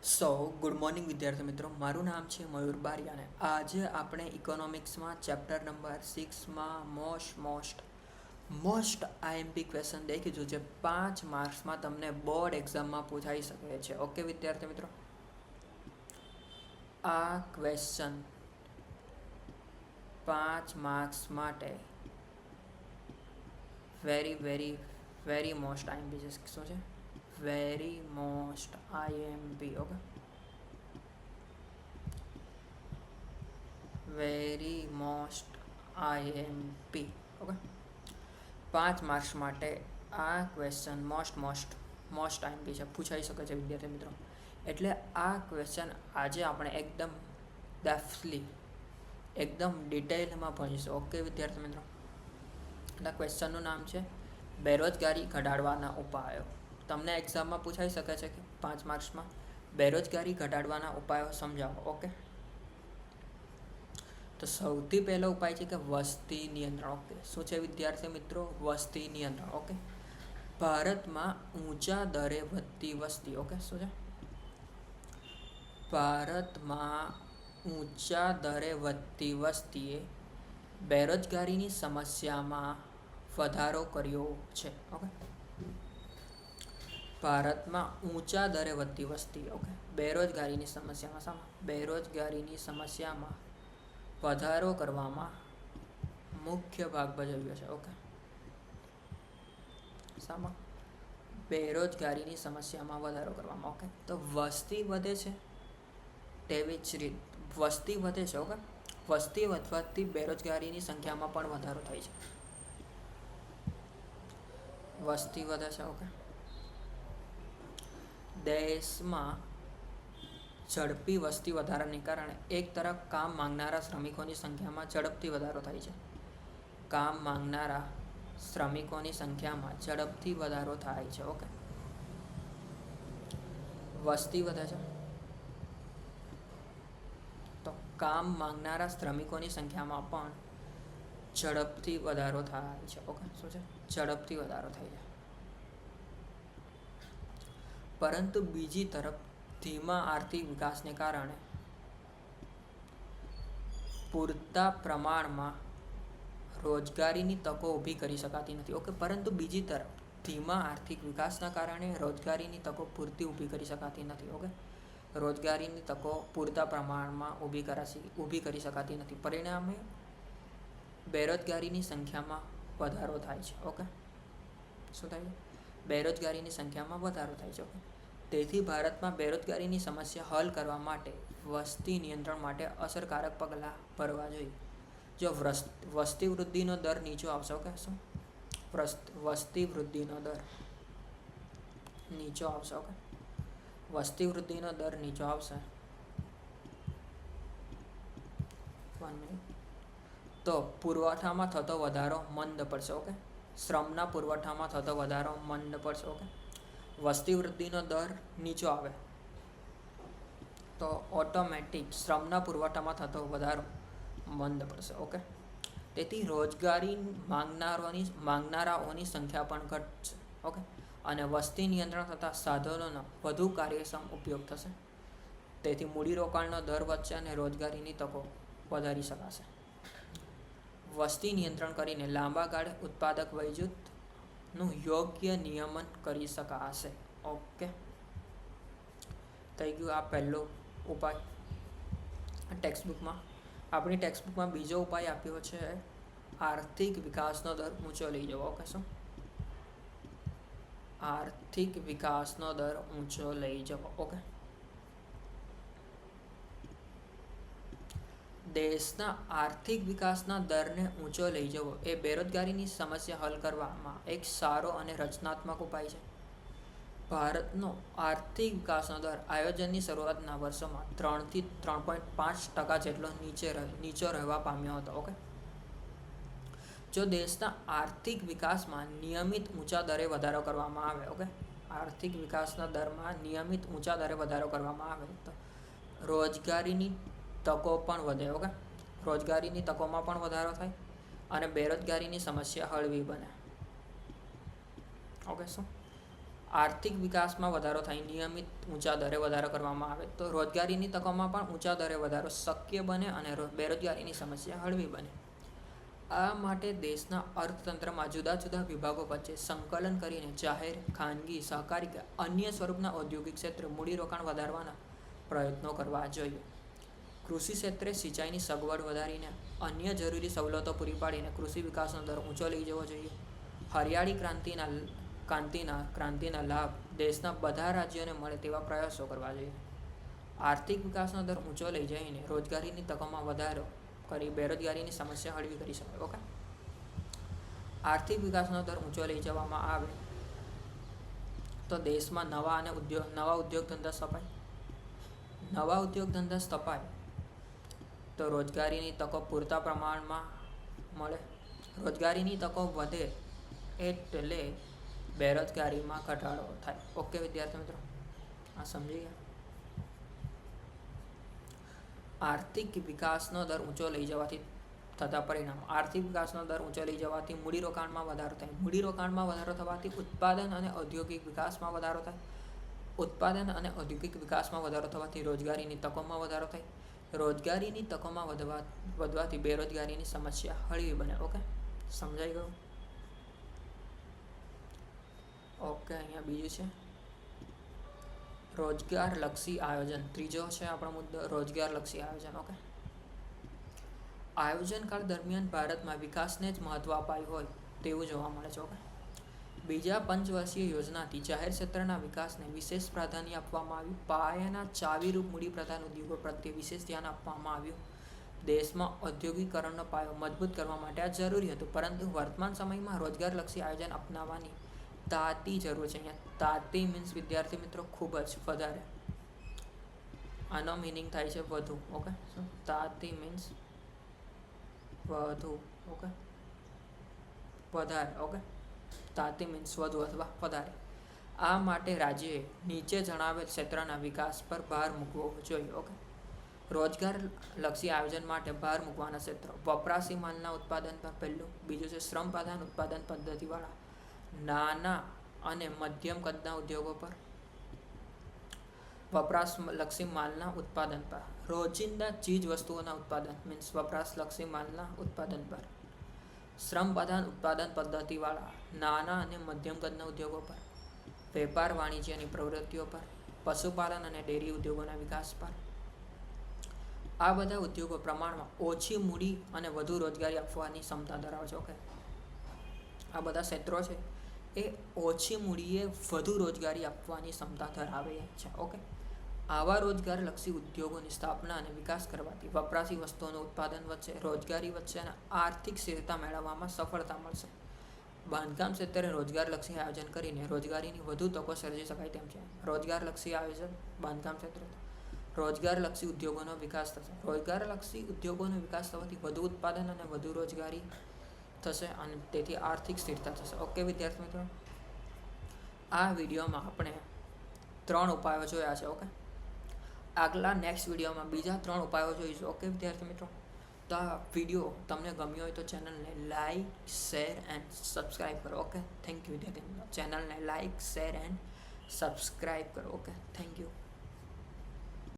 સો good morning વિદ્યાર્થી મિત્રો, મારું નામ છે મયુર બારિયા અને આજે આપણે ઇકોનોમિક્સમાં ચેપ્ટર નંબર 6માં મોસ્ટ આઈએમપી ક્વેશ્ચન દેખીશું, જે 5 માર્ક્સમાં તમને બોર્ડ એક્ઝામમાં પૂછાઈ શકે છે. ઓકે વિદ્યાર્થી મિત્રો, આ ક્વેશ્ચન 5 માર્ક્સ માટે વેરી મોસ્ટ આઈએમપી છે. શું છે? Very most IMP. Okay, very most IMP. Okay, 5 marks માટે આ ક્વેશ્ચન મોસ્ટ IMP છે, પૂછાઈ શકે છે વિદ્યાર્થી મિત્રો. એટલે આ ક્વેશ્ચન આજે આપણે એકદમ ડેપ્થલી, એકદમ ડિટેલમાં ભણીશું. ઓકે વિદ્યાર્થી મિત્રો, એટલે ક્વેશ્ચનનું નામ છે બેરોજગારી ઘટાડવાના ઉપાયો. તમને એક્ઝામમાં પૂછાઈ શકે છે કે 5 માર્ક્સમાં બેરોજગારી ઘટાડવાના ઉપાયો સમજાવો. ઓકે, તો સૌથી પહેલો ઉપાય છે કે વસ્તી નિયંત્રણ. ઓકે, શું છે વિદ્યાર્થી મિત્રો? વસ્તી નિયંત્રણ. ઓકે, ભારતમાં ઊંચા દરે વધતી વસ્તી. ઓકે, શું છે? ભારતમાં ઊંચા દરે વધતી વસ્તીએ બેરોજગારીની સમસ્યામાં વધારો કર્યો છે. ઓકે, ભારતમાં ઊંચા દરે વધતી વસ્તી બેરોજગારીની સમસ્યામાં વધારો કરવામાં મુખ્ય ભાગ ભજવ્યો છે. ઓકે, શામાં? બેરોજગારીની સમસ્યામાં વધારો કરવામાં. ઓકે, તો વસ્તી વધે છે, તેવી જ રીત વસ્તી વધે છે. ઓકે, વસ્તી વધવાથી બેરોજગારીની સંખ્યામાં પણ વધારો થાય છે. વસ્તી વધે છે. ઓકે, દેશમાં ઝડપી વસ્તી વધારાને કારણે એક તરફ કામ માંગનારા શ્રમિકોની સંખ્યામાં ઝડપથી વધારો થાય છે. કામ માંગનારા શ્રમિકોની સંખ્યામાં ઝડપથી વધારો થાય છે. ઓકે, વસ્તી વધે છે તો કામ માંગનારા શ્રમિકોની સંખ્યામાં પણ ઝડપથી વધારો થાય છે. ઓકે, શું છે? ઝડપથી વધારો થાય છે. પરંતુ બીજી તરફ ધીમા આર્થિક વિકાસને કારણે પૂરતા પ્રમાણમાં રોજગારીની તકો ઊભી કરી શકાતી નથી. ઓકે, પરંતુ બીજી તરફ ધીમા આર્થિક વિકાસના કારણે રોજગારીની તકો પૂરતી ઊભી કરી શકાતી નથી. ઓકે, રોજગારીની તકો પૂરતા પ્રમાણમાં ઊભી કરી શકાતી નથી. પરિણામે બેરોજગારીની સંખ્યામાં વધારો થાય છે. ઓકે, શું થાય છે? બેરોજગારીની સંખ્યામાં વધારો થાય છે. ઓકે, તેથી ભારતમાં બેરોજગારીની સમસ્યા હલ કરવા માટે વસ્તી નિયંત્રણ માટે અસરકારક પગલાં ભરવા જોઈએ. જો વસ્તી વૃદ્ધિનો દર નીચો આવશે. ઓકે, શું? વસ્તી વૃદ્ધિનો દર નીચો આવશે. ઓકે, વસ્તી વૃદ્ધિનો દર નીચો આવશે 1 મિનિટ, તો પુરવઠામાં થતો વધારો મંદ પડશે. ઓકે, શ્રમના પુરવઠામાં થતો વધારો મંદ પડશે. ઓકે, વસ્તી વૃદ્ધિનો દર નીચો આવે તો ઓટોમેટિક શ્રમના પુરવઠામાં થતો વધારો મંદ પડશે. ઓકે, તેથી રોજગારી માંગનારાઓની સંખ્યા પણ ઘટશે. ઓકે, અને વસ્તી નિયંત્રણ થતા સાધનોનો વધુ કાર્યક્ષમ ઉપયોગ થશે. તેથી મૂડીરોકાણનો દર વધશે અને રોજગારીની તકો વધારી શકાશે. વસ્તી નિયંત્રણ કરીને લાંબા ગાળે ઉત્પાદક વયજૂથનું યોગ્ય નિયમન કરી શકાશે. ઓકે, થઈ ગયું આ પહેલો ઉપાય. આપણી ટેક્સ્ટબુકમાં બીજો ઉપાય આપ્યો છે આર્થિક વિકાસનો દર ઊંચો લઈ જવો. ઓકે, શું? આર્થિક વિકાસનો દર ઊંચો લઈ જવો. ઓકે, દેશના આર્થિક વિકાસના દરને ઊંચો લઈ જવો એ બેરોજગારીની સમસ્યા હલ કરવામાં એક સારો અને રચનાત્મક ઉપાય છે. ભારતનો આર્થિક વિકાસનો દર આયોજનની શરૂઆતના વર્ષોમાં 3 થી 3.5% જેટલો નીચો રહેવા પામ્યો હતો. ઓકે, જો દેશના આર્થિક વિકાસમાં નિયમિત ઊંચા દરે વધારો કરવામાં આવે, ઓકે, આર્થિક વિકાસના દરમાં નિયમિત ઊંચા દરે વધારો કરવામાં આવે તો રોજગારીની તકો પણ વધે. ઓકે, રોજગારીની તકોમાં પણ વધારો થાય અને બેરોજગારીની સમસ્યા હળવી બને. ઓકે, શું? આર્થિક વિકાસમાં વધારો થાય, નિયમિત ઊંચા દરે વધારો કરવામાં આવે તો રોજગારીની તકોમાં પણ ઊંચા દરે વધારો શક્ય બને અને બેરોજગારીની સમસ્યા હળવી બને. આ માટે દેશના અર્થતંત્રમાં જુદા જુદા વિભાગો વચ્ચે સંકલન કરીને જાહેર, ખાનગી, સહકારી કે અન્ય સ્વરૂપના ઔદ્યોગિક ક્ષેત્રે મૂડીરોકાણ વધારવાના પ્રયત્નો કરવા જોઈએ. કૃષિ ક્ષેત્રે સિંચાઈની સગવડ વધારીને અન્ય જરૂરી સવલતો પૂરી પાડીને કૃષિ વિકાસનો દર ઊંચો લઈ જવો જોઈએ. હરિયાળી ક્રાંતિના લાભ દેશના બધા રાજ્યોને મળે તેવા પ્રયાસો કરવા જોઈએ. આર્થિક વિકાસનો દર ઊંચો લઈ જઈને રોજગારીની તકોમાં વધારો કરી બેરોજગારીની સમસ્યા હળવી કરી શકાય. ઓકે, આર્થિક વિકાસનો દર ઊંચો લઈ જવામાં આવે તો દેશમાં નવા ઉદ્યોગ ધંધા સ્થપાય. નવા ઉદ્યોગ ધંધા સ્થપાય તો રોજગારીની તકો પૂરતા પ્રમાણમાં મળે. રોજગારીની તકો વધે એટલે બેરોજગારીમાં ઘટાડો થાય. ઓકે વિદ્યાર્થી મિત્રો, આ સમજી ગયા. આર્થિક વિકાસનો દર ઊંચો લઈ જવાથી થતા પરિણામ. આર્થિક વિકાસનો દર ઊંચો લઈ જવાથી મૂડીરોકાણમાં વધારો થાય. મૂડીરોકાણમાં વધારો થવાથી ઉત્પાદન અને ઔદ્યોગિક વિકાસમાં વધારો થાય. ઉત્પાદન અને ઔદ્યોગિક વિકાસમાં વધારો થવાથી રોજગારીની તકોમાં વધારો થાય. રોજગારીની તકોમાં વધવાથી બેરોજગારીની સમસ્યા હળવી બને. ઓકે, સમજાઈ ગયું. ઓકે, અહીંયા બીજું છે રોજગારલક્ષી આયોજન. ત્રીજો છે આપણો મુદ્દો રોજગારલક્ષી આયોજન. ઓકે, આયોજનકાળ દરમિયાન ભારતમાં વિકાસને જ મહત્વ અપાયું હોય તેવું જોવા મળે છે. ઓકે, બીજા પંચવર્ષીય યોજનાથી જાહેર ક્ષેત્રના વિકાસને વિશેષ પ્રાધાન્ય આપવામાં આવ્યું. પાયાના ચાવીરૂપ મૂડીપ્રધાન ઉદ્યોગો પ્રત્યે વિશેષ ધ્યાન આપવામાં આવ્યું. દેશમાં ઔદ્યોગિકરણનો પાયો મજબૂત કરવા માટે આ જરૂરી હતું, પરંતુ વર્તમાન સમયમાં રોજગારલક્ષી આયોજન અપનાવવાની તાતી જરૂર છે. અહીંયા તાતી મીન્સ વિદ્યાર્થી મિત્રો ખૂબ જ વધારે. આનો મિનિંગ થાય છે વધુ. ઓકે, તાતી મીન્સ વધુ. ઓકે, વધારે. ઓકે, તાતી મીન્સ વધુ અથવા વધારે. આ માટે રાજ્યએ નીચે જણાવેલ ક્ષેત્રના વિકાસ પર ભાર મૂકવો જોઈએ. ઓકે, રોજગારલક્ષી આયોજન માટે ભાર મૂકવાના ક્ષેત્રો. વપરાશી માલના ઉત્પાદન પર પહેલું. બીજું છે શ્રમ પ્રધાન ઉત્પાદન પદ્ધતિવાળા નાના અને મધ્યમ કદના ઉદ્યોગો પર. વપરાશલક્ષી માલના ઉત્પાદન પર. રોજિંદા ચીજ વસ્તુઓના ઉત્પાદન મીન્સ વપરાશલક્ષી માલના ઉત્પાદન પર. શ્રમ પ્રધાન ઉત્પાદન પદ્ધતિવાળા નાના અને મધ્યમ કદના ઉદ્યોગો પર. વેપાર વાણિજ્યની પ્રવૃત્તિઓ પર. પશુપાલન અને ડેરી ઉદ્યોગોના વિકાસ પર. આ બધા ઉદ્યોગો પ્રમાણમાં ઓછી મૂડી અને વધુ રોજગારી આપવાની ક્ષમતા ધરાવે છે. ઓકે, આ બધા ક્ષેત્રો છે એ ઓછી મૂડીએ વધુ રોજગારી આપવાની ક્ષમતા ધરાવે છે. ઓકે, આવા રોજગારલક્ષી ઉદ્યોગોની સ્થાપના અને વિકાસ કરવાથી વપરાશી વસ્તુઓનું ઉત્પાદન વધશે, રોજગારી વધશે અને આર્થિક સ્થિરતા મેળવવામાં સફળતા મળશે. બાંધકામ ક્ષેત્રે રોજગારલક્ષી આયોજન કરીને રોજગારીની વધુ તકો સર્જી શકાય તેમ છે. રોજગારલક્ષી આયોજન બાંધકામ ક્ષેત્રે. રોજગારલક્ષી ઉદ્યોગોનો વિકાસ થશે. રોજગારલક્ષી ઉદ્યોગોનો વિકાસ થવાથી વધુ ઉત્પાદન અને વધુ રોજગારી થશે અને તેથી આર્થિક સ્થિરતા થશે. ઓકે વિદ્યાર્થી મિત્રો, આ વિડીયોમાં આપણે 3 ઉપાયો જોયા છે. ઓકે, આગલા નેક્સ્ટ વિડીયોમાં બીજા 3 ઉપાયો જોઈશું. ઓકે વિદ્યાર્થી મિત્રો, તો આ વિડીયો તમને ગમ્યો હોય તો ચેનલને લાઈક, શેર એન્ડ સબસ્ક્રાઈબ કરો. ઓકે, થેન્ક યુ વિદ્યાર્થી મિત્રો. ચેનલને લાઈક, શેર એન્ડ સબસ્ક્રાઈબ કરો. Okay, thank you.